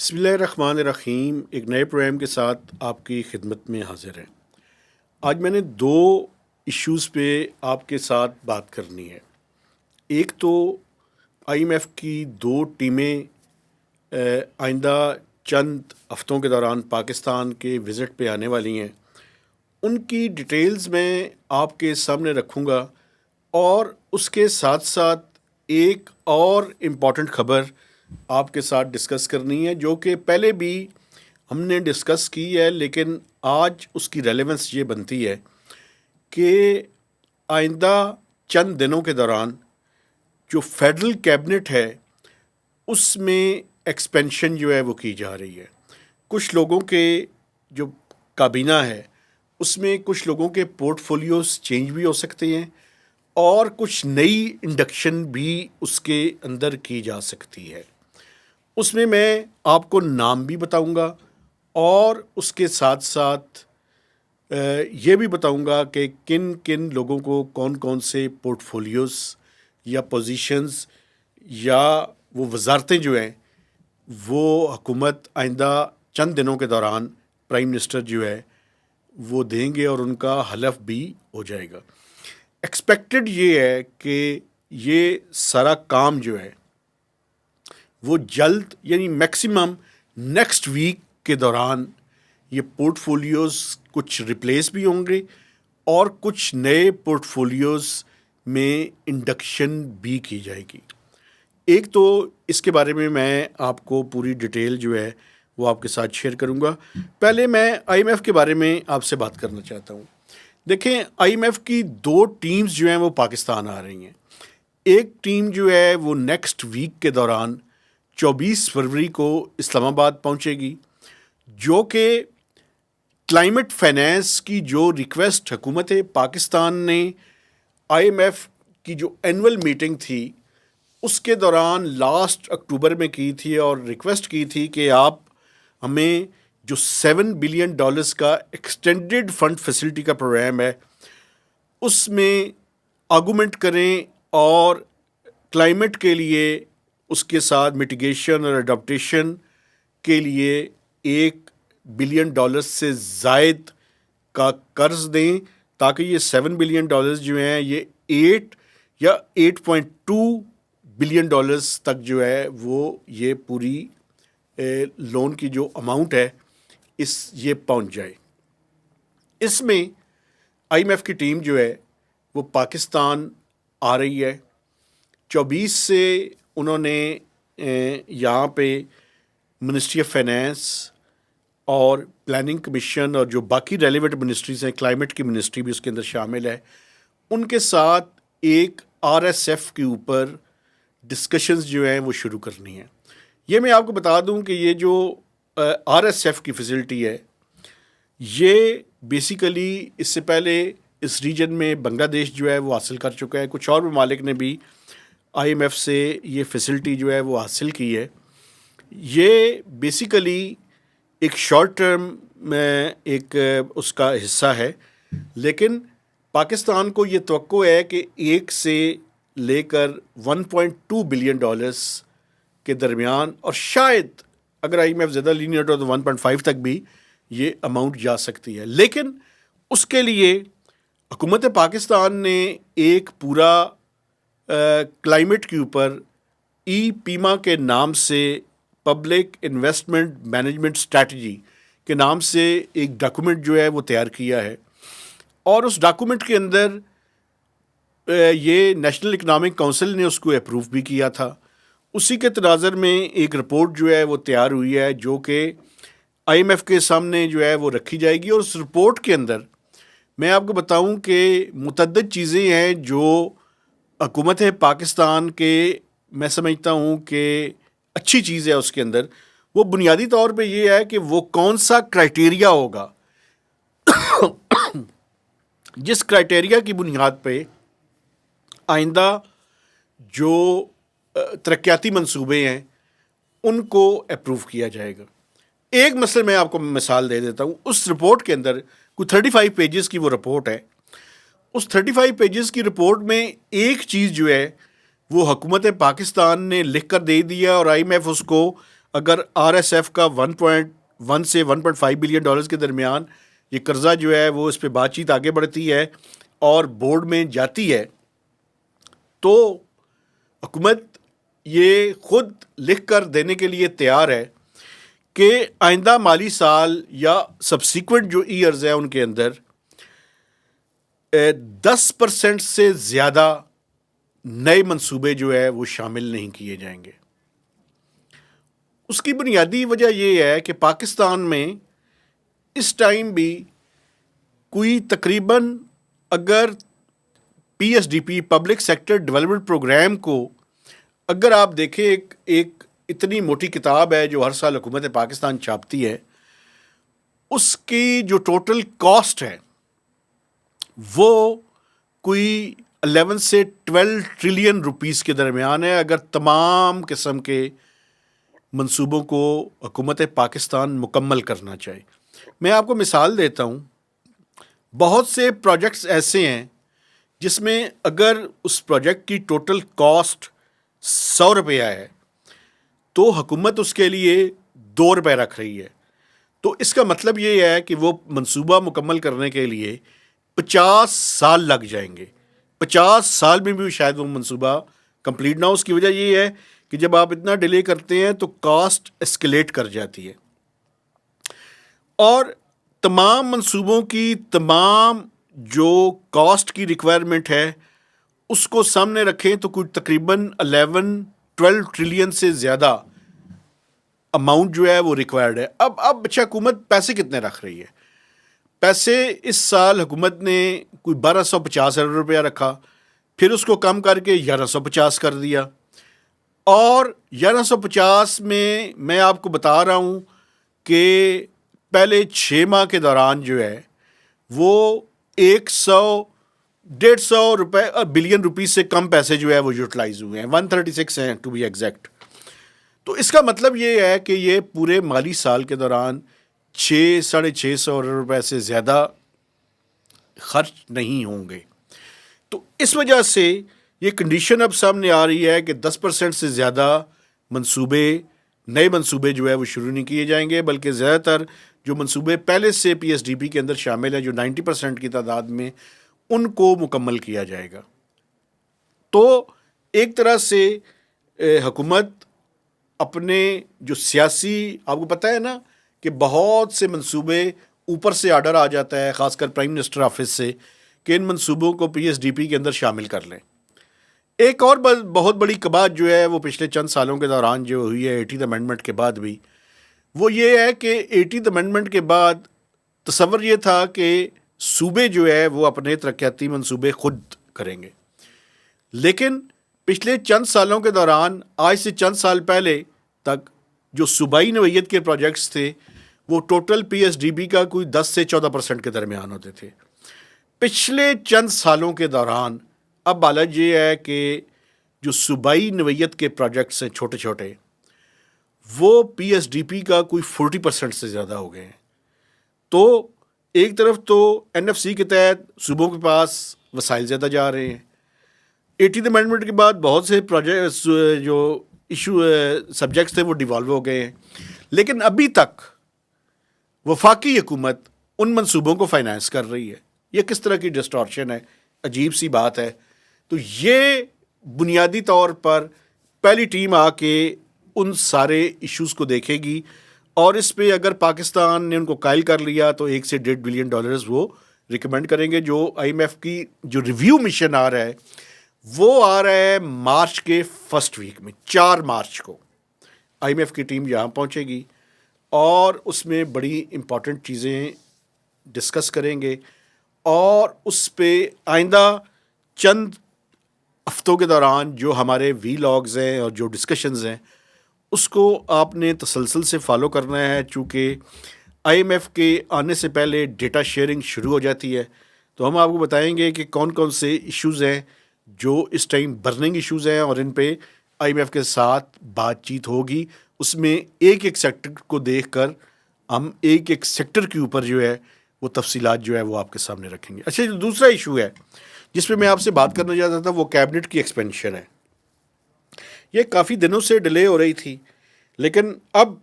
بسم اللہ الرحمن الرحیم، ایک نئے پروگرام کے ساتھ آپ کی خدمت میں حاضر ہیں۔ آج میں نے دو ایشوز پہ آپ کے ساتھ بات کرنی ہے۔ ایک تو آئی ایم ایف کی دو ٹیمیں آئندہ چند ہفتوں کے دوران پاکستان کے وزٹ پہ آنے والی ہیں، ان کی ڈیٹیلز میں آپ کے سامنے رکھوں گا، اور اس کے ساتھ ساتھ ایک اور امپورٹنٹ خبر آپ کے ساتھ ڈسکس کرنی ہے، جو کہ پہلے بھی ہم نے ڈسکس کی ہے، لیکن آج اس کی ریلیونس یہ بنتی ہے کہ آئندہ چند دنوں کے دوران جو فیڈرل کیبنٹ ہے اس میں ایکسپینشن جو ہے وہ کی جا رہی ہے۔ کچھ لوگوں کے جو کابینہ ہے اس میں کچھ لوگوں کے پورٹ فولیوز چینج بھی ہو سکتے ہیں، اور کچھ نئی انڈکشن بھی اس کے اندر کی جا سکتی ہے۔ اس میں آپ کو نام بھی بتاؤں گا، اور اس کے ساتھ ساتھ یہ بھی بتاؤں گا کہ کن کن لوگوں کو کون کون سے پورٹ فولیوز یا پوزیشنز یا وہ وزارتیں جو ہیں وہ حکومت آئندہ چند دنوں کے دوران پرائم منسٹر جو ہے وہ دیں گے، اور ان کا حلف بھی ہو جائے گا۔ ایکسپیکٹڈ یہ ہے کہ یہ سارا کام جو ہے وہ جلد، یعنی میکسیمم نیکسٹ ویک کے دوران یہ پورٹ فولیوز کچھ ریپلیس بھی ہوں گے، اور کچھ نئے پورٹ فولیوز میں انڈکشن بھی کی جائے گی۔ ایک تو اس کے بارے میں آپ کو پوری ڈیٹیل جو ہے وہ آپ کے ساتھ شیئر کروں گا۔ پہلے میں آئی ایم ایف کے بارے میں آپ سے بات کرنا چاہتا ہوں۔ دیکھیں، آئی ایم ایف کی دو ٹیمز جو ہیں وہ پاکستان آ رہی ہیں۔ ایک ٹیم جو ہے وہ نیکسٹ ویک کے دوران 24 فروری کو اسلام آباد پہنچے گی، جو کہ کلائمیٹ فائنینس کی جو ریکویسٹ حکومت پاکستان نے آئی ایم ایف کی جو اینول میٹنگ تھی اس کے دوران لاسٹ اکتوبر میں کی تھی، اور ریکویسٹ کی تھی کہ آپ ہمیں جو $7 بلین کا ایکسٹینڈڈ فنڈ فیسلٹی کا پروگرام ہے اس میں آرگومنٹ کریں، اور کلائمیٹ کے لیے اس کے ساتھ میٹیگیشن اور اڈاپٹیشن کے لیے $1 بلین سے زائد کا قرض دیں، تاکہ یہ $7 بلین جو ہیں یہ 8 یا $8.2 بلین تک جو ہے وہ یہ پوری لون کی جو اماؤنٹ ہے یہ پہنچ جائے۔ اس میں آئی ایم ایف کی ٹیم جو ہے وہ پاکستان آ رہی ہے۔ 24 سے انہوں نے یہاں پہ منسٹری آف فائنینس اور پلاننگ کمیشن اور جو باقی ریلیونٹ منسٹریز ہیں، کلائمیٹ کی منسٹری بھی اس کے اندر شامل ہے، ان کے ساتھ ایک آر ایس ایف کے اوپر ڈسکشنز جو ہیں وہ شروع کرنی ہیں۔ یہ میں آپ کو بتا دوں کہ یہ جو آر ایس ایف کی فیسلٹی ہے یہ بیسیکلی اس سے پہلے اس ریجن میں بنگلہ دیش جو ہے وہ حاصل کر چکا ہے، کچھ اور ممالک نے بھی آئی ایم ایف سے یہ فیسلٹی جو ہے وہ حاصل کی ہے۔ یہ بیسیکلی ایک شارٹ ٹرم میں ایک اس کا حصہ ہے، لیکن پاکستان کو یہ توقع ہے کہ 1 سے لے کر $1.2 بلین کے درمیان، اور شاید اگر آئی ایم ایف زیادہ لینئرٹ ہو تو 1.5 تک بھی یہ اماؤنٹ جا سکتی ہے۔ لیکن اس کے لیے حکومت پاکستان نے ایک پورا کلائمیٹ کے اوپر ای پیما کے نام سے، پبلک انویسٹمنٹ مینجمنٹ اسٹریٹجی کے نام سے ایک ڈاکومنٹ جو ہے وہ تیار کیا ہے، اور اس ڈاکومنٹ کے اندر یہ نیشنل اکنامک کونسل نے اس کو اپروو بھی کیا تھا۔ اسی کے تناظر میں ایک رپورٹ جو ہے وہ تیار ہوئی ہے، جو کہ آئی ایم ایف کے سامنے جو ہے وہ رکھی جائے گی، اور اس رپورٹ کے اندر میں آپ کو بتاؤں کہ متعدد چیزیں ہیں جو حکومت پاکستان کے، میں سمجھتا ہوں کہ اچھی چیز ہے اس کے اندر۔ وہ بنیادی طور پہ یہ ہے کہ وہ کون سا کرائٹیریا ہوگا جس کرائٹیریا کی بنیاد پہ آئندہ جو ترقیاتی منصوبے ہیں ان کو اپروو کیا جائے گا۔ ایک مسئلہ میں آپ کو مثال دے دیتا ہوں۔ اس رپورٹ کے اندر کوئی 35 پیجز کی وہ رپورٹ ہے۔ اس 35 پیجز کی رپورٹ میں ایک چیز جو ہے وہ حکومت پاکستان نے لکھ کر دے دیا، اور آئی ایم ایف اس کو اگر آر ایس ایف کا 1.1 سے 1.5 بلین ڈالرز کے درمیان یہ قرضہ جو ہے وہ اس پہ بات چیت آگے بڑھتی ہے اور بورڈ میں جاتی ہے، تو حکومت یہ خود لکھ کر دینے کے لیے تیار ہے کہ آئندہ مالی سال یا سبسیکوینٹ جو ایئرز ہیں ان کے اندر 10% سے زیادہ نئے منصوبے جو ہے وہ شامل نہیں کیے جائیں گے۔ اس کی بنیادی وجہ یہ ہے کہ پاکستان میں اس ٹائم بھی کوئی تقریباً اگر P S D P public sector development programme کو اگر آپ دیکھیں، ایک اتنی موٹی کتاب ہے جو ہر سال حکومت پاکستان چھاپتی ہے، اس کی جو ٹوٹل کاسٹ ہے وہ کوئی 11 سے 12 ٹریلین روپیز کے درمیان ہے، اگر تمام قسم کے منصوبوں کو حکومت پاکستان مکمل کرنا چاہے۔ میں آپ کو مثال دیتا ہوں، بہت سے پروجیکٹس ایسے ہیں جس میں اگر اس پروجیکٹ کی ٹوٹل کاسٹ 100 روپیہ ہے تو حکومت اس کے لیے 2 روپے رکھ رہی ہے، تو اس کا مطلب یہ ہے کہ وہ منصوبہ مکمل کرنے کے لیے 50 سال لگ جائیں گے۔ 50 سال میں بھی شاید وہ منصوبہ کمپلیٹ نہ ہو۔ اس کی وجہ یہ ہے کہ جب آپ اتنا ڈیلے کرتے ہیں تو کاسٹ اسکیلیٹ کر جاتی ہے، اور تمام منصوبوں کی تمام جو کاسٹ کی ریکوائرمنٹ ہے اس کو سامنے رکھیں تو کوئی تقریباً 11-12 ٹریلین سے زیادہ اماؤنٹ جو ہے وہ ریکوائرڈ ہے۔ اب اچھا، حکومت پیسے کتنے رکھ رہی ہے؟ پیسے اس سال حکومت نے کوئی 1250 ارب روپیہ رکھا، پھر اس کو کم کر کے 1150 کر دیا، اور 1150 میں آپ کو بتا رہا ہوں کہ پہلے 6 ماہ کے دوران جو ہے وہ 100-150 روپے بلین روپیز سے کم پیسے جو ہے وہ یوٹیلائز ہوئے ہیں، 136 ہیں ٹو بی ایگزیکٹ۔ تو اس کا مطلب یہ ہے کہ یہ پورے مالی سال کے دوران 600-650 ارب روپے سے زیادہ خرچ نہیں ہوں گے۔ تو اس وجہ سے یہ کنڈیشن اب سامنے آ رہی ہے کہ 10% سے زیادہ نئے منصوبے جو ہے وہ شروع نہیں کیے جائیں گے، بلکہ زیادہ تر جو منصوبے پہلے سے پی ایس ڈی پی کے اندر شامل ہیں، جو 90% کی تعداد میں، ان کو مکمل کیا جائے گا۔ تو ایک طرح سے حکومت اپنے جو سیاسی، آپ کو پتہ ہے نا کہ بہت سے منصوبے اوپر سے آرڈر آ جاتا ہے، خاص کر پرائم منسٹر آفس سے، کہ ان منصوبوں کو پی ایس ڈی پی کے اندر شامل کر لیں۔ ایک اور بہت بڑی کباہت جو ہے وہ پچھلے چند سالوں کے دوران جو ہوئی ہے 80th امینڈمنٹ کے بعد بھی، وہ یہ ہے کہ 80th امینڈمنٹ کے بعد تصور یہ تھا کہ صوبے جو ہے وہ اپنے ترقیاتی منصوبے خود کریں گے، لیکن پچھلے چند سالوں کے دوران، آج سے چند سال پہلے تک، جو صوبائی نوعیت کے پروجیکٹس تھے وہ ٹوٹل پی ایس ڈی بی کا کوئی 10 سے 14% کے درمیان ہوتے تھے۔ پچھلے چند سالوں کے دوران اب حالت یہ ہے کہ جو صوبائی نوعیت کے پروجیکٹس ہیں چھوٹے چھوٹے، وہ پی ایس ڈی پی کا کوئی 40% سے زیادہ ہو گئے ہیں۔ تو ایک طرف تو این ایف سی کے تحت صوبوں کے پاس وسائل زیادہ جا رہے ہیں، 80th امینڈمنٹ کے بعد بہت سے پروجیکٹس جو سبجیکٹس تھے وہ ڈیوالو ہو گئے ہیں، لیکن ابھی تک وفاقی حکومت ان منصوبوں کو فائنانس کر رہی ہے۔ یہ کس طرح کی ڈسٹارشن ہے، عجیب سی بات ہے۔ تو یہ بنیادی طور پر پہلی ٹیم آ کے ان سارے ایشوز کو دیکھے گی، اور اس پہ اگر پاکستان نے ان کو قائل کر لیا تو 1 سے 1.5 بلین ڈالرز وہ ریکمینڈ کریں گے۔ جو آئی ایم ایف کی جو ریویو مشن آ رہا ہے وہ آ رہا ہے مارچ کے فرسٹ ویک میں، 4 مارچ کو آئی ایم ایف کی ٹیم یہاں پہنچے گی، اور اس میں بڑی امپورٹنٹ چیزیں ڈسکس کریں گے، اور اس پہ آئندہ چند ہفتوں کے دوران جو ہمارے وی لاگز ہیں اور جو ڈسکشنز ہیں اس کو آپ نے تسلسل سے فالو کرنا ہے، چونکہ آئی ایم ایف کے آنے سے پہلے ڈیٹا شیئرنگ شروع ہو جاتی ہے۔ تو ہم آپ کو بتائیں گے کہ کون کون سے ایشوز ہیں جو اس ٹائم برننگ ایشوز ہیں، اور ان پہ آئی ایم ایف کے ساتھ بات چیت ہوگی۔ اس میں ایک ایک سیکٹر کو دیکھ کر ہم ایک ایک سیکٹر کے اوپر جو ہے وہ تفصیلات جو ہے وہ آپ کے سامنے رکھیں گے۔ اچھا، جو دوسرا ایشو ہے جس پہ میں آپ سے بات کرنا چاہتا تھا وہ کیبنٹ کی ایکسپینشن ہے۔ یہ کافی دنوں سے ڈیلے ہو رہی تھی، لیکن اب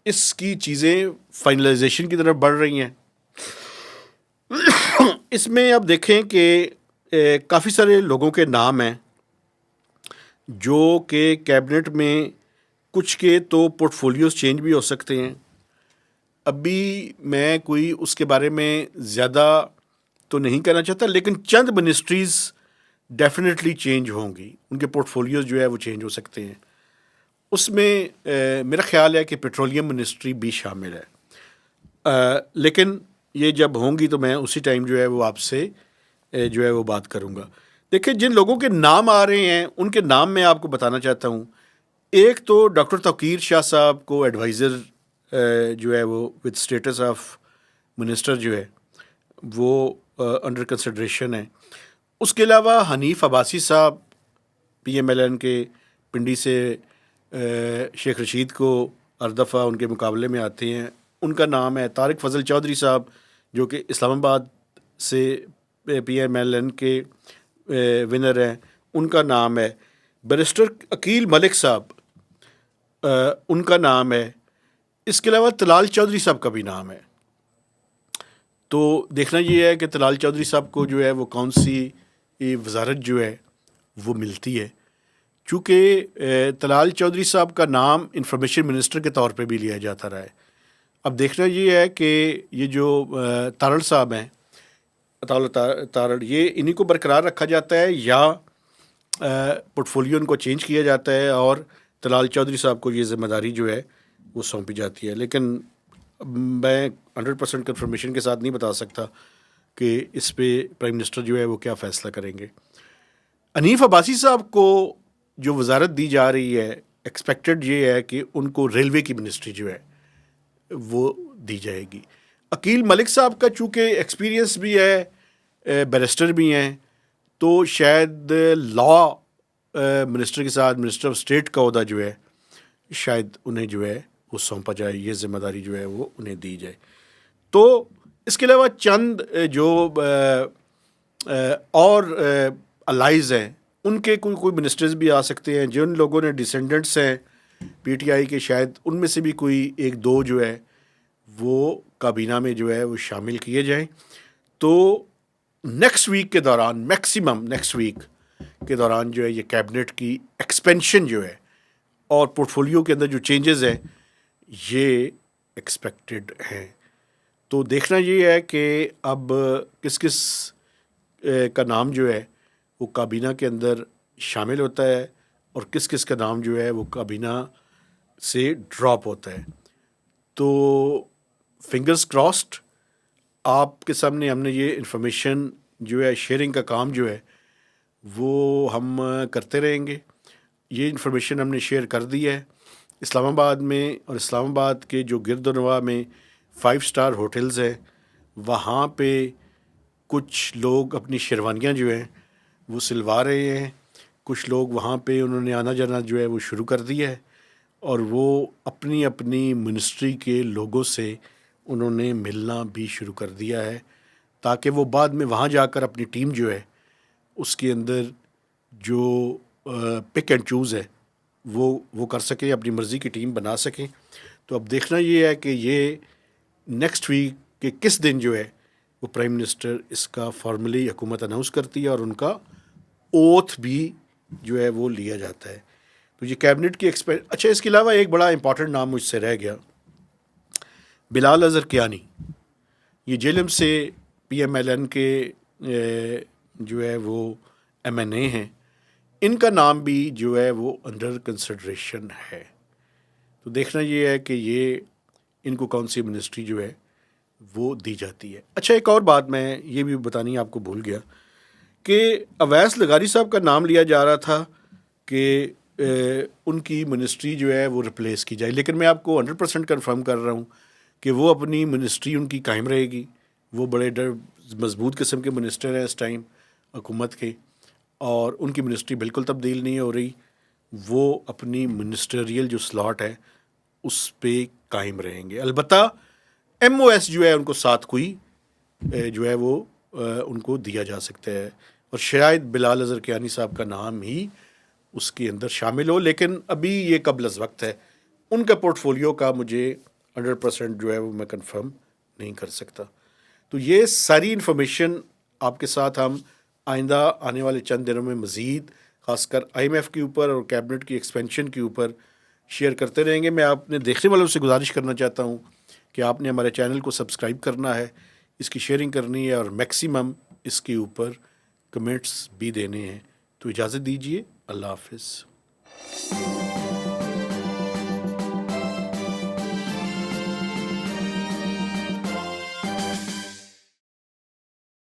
اس کی چیزیں فائنلائزیشن کی طرف بڑھ رہی ہیں. اس میں اب دیکھیں کہ کافی سارے لوگوں کے نام ہیں جو کہ کیبنٹ میں کچھ کے تو پورٹ فولیوز چینج بھی ہو سکتے ہیں. ابھی میں کوئی اس کے بارے میں زیادہ تو نہیں کہنا چاہتا، لیکن چند منسٹریز ڈیفینیٹلی چینج ہوں گی، ان کے پورٹ فولیوز جو ہے وہ چینج ہو سکتے ہیں. اس میں میرا خیال ہے کہ پیٹرولیم منسٹری بھی شامل ہے. لیکن یہ جب ہوں گی تو میں اسی ٹائم جو ہے وہ آپ سے جو ہے وہ بات کروں گا. دیکھیں جن لوگوں کے نام آ رہے ہیں ان کے نام میں آپ کو بتانا چاہتا ہوں. ایک تو ڈاکٹر توقیر شاہ صاحب کو ایڈوائزر جو ہے وہ وتھ اسٹیٹس آف منسٹر جو ہے وہ انڈر کنسیڈریشن ہے. اس کے علاوہ حنیف عباسی صاحب پی ایم ایل این کے پنڈی سے شیخ رشید کو ہر دفعہ ان کے مقابلے میں آتے ہیں، ان کا نام ہے. طارق فضل چودھری صاحب جو کہ اسلام آباد سے پی ایم ایل این کے ونر ہیں، ان کا نام ہے. بیرسٹر عقیل ملک صاحب ان کا نام ہے. اس کے علاوہ طلال چودھری صاحب کا بھی نام ہے. تو دیکھنا یہ ہے کہ طلال چودھری صاحب کو جو ہے وہ کون سی وزارت جو ہے وہ ملتی ہے، چونکہ طلال چودھری صاحب کا نام انفارمیشن منسٹر کے طور پہ بھی لیا جاتا رہا ہے. اب دیکھنا یہ ہے کہ یہ جو تارڑ صاحب ہیں، تارڑ، یہ انہی کو برقرار رکھا جاتا ہے یا پورٹ فولیو ان کو چینج کیا جاتا ہے اور طلال چودھری صاحب کو یہ ذمہ داری جو ہے وہ سونپی جاتی ہے. لیکن میں 100% کنفرمیشن کے ساتھ نہیں بتا سکتا کہ اس پہ پرائم منسٹر جو ہے وہ کیا فیصلہ کریں گے. حنیف عباسی صاحب کو جو وزارت دی جا رہی ہے، ایکسپیکٹڈ یہ ہے کہ ان کو ریلوے کی منسٹری جو ہے وہ دی جائے گی. عقیل ملک صاحب کا چونکہ ایکسپیرینس بھی ہے، بیرسٹر بھی ہیں، تو شاید لا منسٹر کے ساتھ منسٹر آف اسٹیٹ کا عہدہ جو ہے شاید انہیں جو ہے وہ سونپا جائے، یہ ذمہ داری جو ہے وہ انہیں دی جائے. تو اس کے علاوہ چند جو اور الائز ہیں ان کے کوئی منسٹرز بھی آ سکتے ہیں. جن لوگوں نے ڈسینڈنٹس ہیں پی ٹی آئی کے، شاید ان میں سے بھی کوئی ایک دو جو ہے وہ کابینہ میں جو ہے وہ شامل کیے جائیں. تو نیکسٹ ویک کے دوران، میکسیمم نیکسٹ ویک کے دوران جو ہے یہ کیبنٹ کی ایکسپینشن جو ہے اور پورٹ فولیو کے اندر جو چینجز ہیں یہ ایکسپیکٹڈ ہیں. تو دیکھنا یہ ہے کہ اب کس کس کا نام جو ہے وہ کابینہ کے اندر شامل ہوتا ہے اور کس کس کا نام جو ہے وہ کابینہ سے ڈراپ ہوتا ہے. تو فنگرز کراسڈ، آپ کے سامنے ہم نے یہ انفارمیشن جو ہے شیئرنگ کا کام جو ہے وہ ہم کرتے رہیں گے. یہ انفارمیشن ہم نے شیئر کر دی ہے. اسلام آباد میں اور اسلام آباد کے جو گرد و نواح میں 5 اسٹار ہوٹلز ہیں، وہاں پہ کچھ لوگ اپنی شیروانیاں جو ہیں وہ سلوا رہے ہیں. کچھ لوگ وہاں پہ انہوں نے آنا جانا جو ہے وہ شروع کر دیا ہے اور وہ اپنی اپنی منسٹری کے لوگوں سے انہوں نے ملنا بھی شروع کر دیا ہے، تاکہ وہ بعد میں وہاں جا کر اپنی ٹیم جو ہے اس کے اندر جو پک اینڈ چوز ہے وہ کر سکیں، اپنی مرضی کی ٹیم بنا سکیں. تو اب دیکھنا یہ ہے کہ یہ نیکسٹ ویک کے کس دن جو ہے وہ پرائم منسٹر اس کا فارملی حکومت اناؤنس کرتی ہے اور ان کا اوتھ بھی جو ہے وہ لیا جاتا ہے. تو یہ کیبنٹ کی اچھا، اس کے علاوہ ایک بڑا امپورٹنٹ نام مجھ سے رہ گیا، بلال اظہر کیانی. یہ جیلم سے پی ایم ایل این کے جو ہے وہ ایم این اے ہیں. ان کا نام بھی جو ہے وہ انڈر کنسیڈریشن ہے. تو دیکھنا یہ ہے کہ یہ ان کو کون سی منسٹری جو ہے وہ دی جاتی ہے. اچھا، ایک اور بات میں یہ بھی بتانی آپ کو بھول گیا کہ اویس لغاری صاحب کا نام لیا جا رہا تھا کہ ان کی منسٹری جو ہے وہ ریپلیس کی جائے، لیکن میں آپ کو 100% کنفرم کر رہا ہوں کہ وہ اپنی منسٹری ان کی قائم رہے گی. وہ بڑے مضبوط قسم کے منسٹر ہیں اس ٹائم حکومت کے، اور ان کی منسٹری بالکل تبدیل نہیں ہو رہی. وہ اپنی منسٹریل جو سلاٹ ہے اس پہ قائم رہیں گے. البتہ ایم او ایس جو ہے ان کو ساتھ کوئی جو ہے وہ ان کو دیا جا سکتا ہے، اور شاید بلال اظہر کیانی صاحب کا نام ہی اس کے اندر شامل ہو، لیکن ابھی یہ قبل از وقت ہے. ان کا پورٹ فولیو کا مجھے 100% جو ہے وہ میں کنفرم نہیں کر سکتا. تو یہ ساری انفارمیشن آپ کے ساتھ ہم آئندہ آنے والے چند دنوں میں مزید خاص کر آئی ایم ایف کے اوپر اور کیبنٹ کی ایکسپینشن کے اوپر شیئر کرتے رہیں گے. میں آپ نے دیکھنے والوں سے گزارش کرنا چاہتا ہوں کہ آپ نے ہمارے چینل کو سبسکرائب کرنا ہے، اس کی شیئرنگ کرنی ہے اور میکسیمم اس کے اوپر کمنٹس بھی دینے ہیں. تو اجازت دیجیے، اللہ حافظ.